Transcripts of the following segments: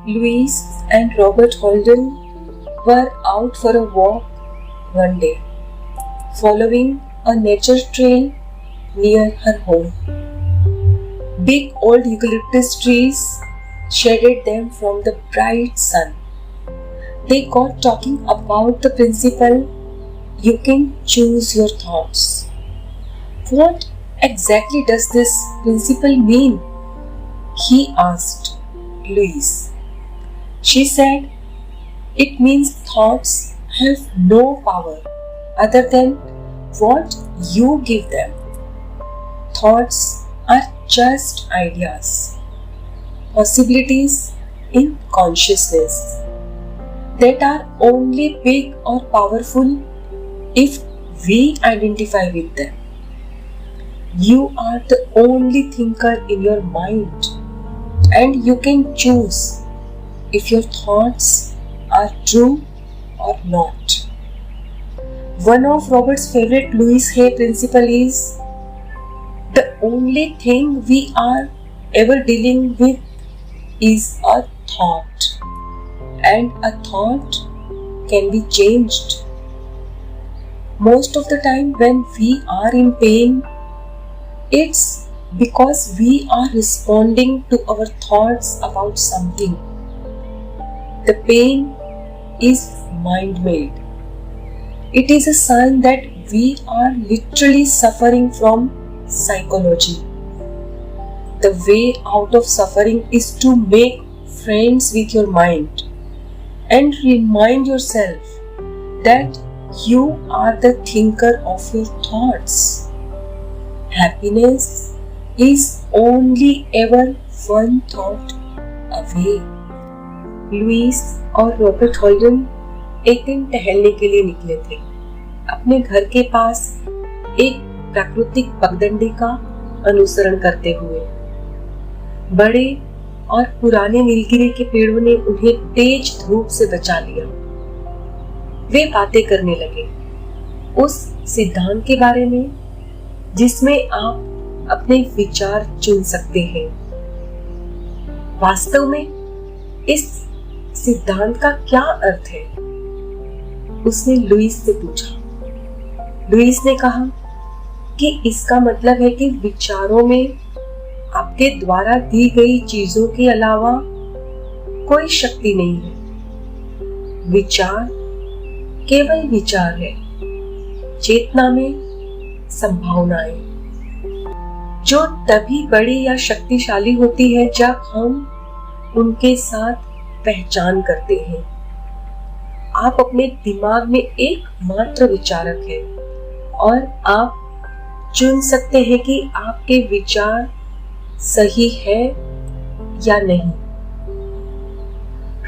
Louise and Robert Holden were out for a walk one day, following a nature trail near her home. Big old eucalyptus trees shaded them from the bright sun. They got talking about the principle, you can choose your thoughts. What exactly does this principle mean? He asked Louise. She said, it means thoughts have no power other than what you give them. Thoughts are just ideas, possibilities in consciousness that are only big or powerful if we identify with them. You are the only thinker in your mind, and you can choose if your thoughts are true or not. One of Robert's favorite Louise Hay principle is the only thing we are ever dealing with is a thought, and a thought can be changed. Most of the time when we are in pain, it's because we are responding to our thoughts about something. The pain is mind-made. It is a sign that we are literally suffering from psychology. The way out of suffering is to make friends with your mind and remind yourself that you are the thinker of your thoughts. Happiness is only ever one thought away. Lewis और Robert Holden एक दिन टहलने के लिए निकले थे। अपने घर के पास एक प्राकृतिक पगडंडी का अनुसरण करते हुए। बड़े और पुराने नीलगिरी के पेड़ों ने उन्हें तेज धूप से बचा लिया। वे बातें करने लगे उस सिद्धांत के बारे में जिसमें आप अपने विचार चुन सकते हैं। वास्तव में इस सिद्धांत का क्या अर्थ है? उसने लुईस से पूछा। लुईस ने कहा कि इसका मतलब है कि विचारों में आपके द्वारा दी गई चीजों के अलावा कोई शक्ति नहीं है। विचार केवल विचार है। चेतना में संभावनाएं जो तभी बड़ी या शक्तिशाली होती है जब हम उनके साथ पहचान करते हैं। आप अपने दिमाग में एकमात्र विचारक हैं और आप चुन सकते हैं कि आपके विचार सही है या नहीं।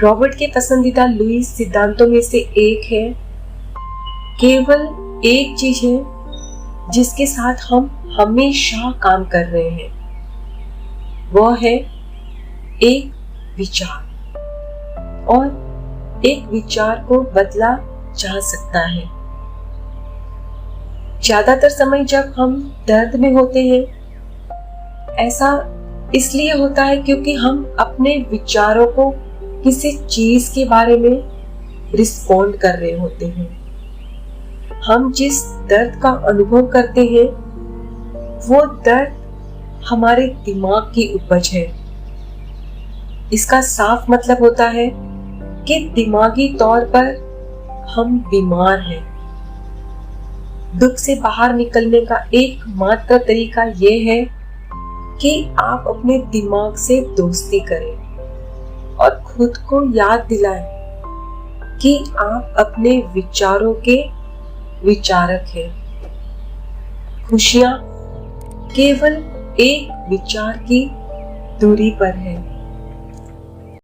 रॉबर्ट के पसंदीदा लुईस सिद्धांतों में से एक है, केवल एक चीज है जिसके साथ हम हमेशा काम कर रहे हैं, वह है एक विचार, और एक विचार को बदला जा सकता है। ज्यादातर समय जब हम दर्द में होते हैं, ऐसा इसलिए होता है क्योंकि हम अपने विचारों को किसी चीज के बारे में रिस्पॉन्ड कर रहे होते हैं। हम जिस दर्द का अनुभव करते हैं, वो दर्द हमारे दिमाग की उपज है। इसका साफ मतलब होता है कि दिमागी तौर पर हम बीमार हैं। दुख से बाहर निकलने का एकमात्र तरीका यह है कि आप अपने दिमाग से दोस्ती करें और खुद को याद दिलाएं कि आप अपने विचारों के विचारक हैं। खुशियां केवल एक विचार की दूरी पर है।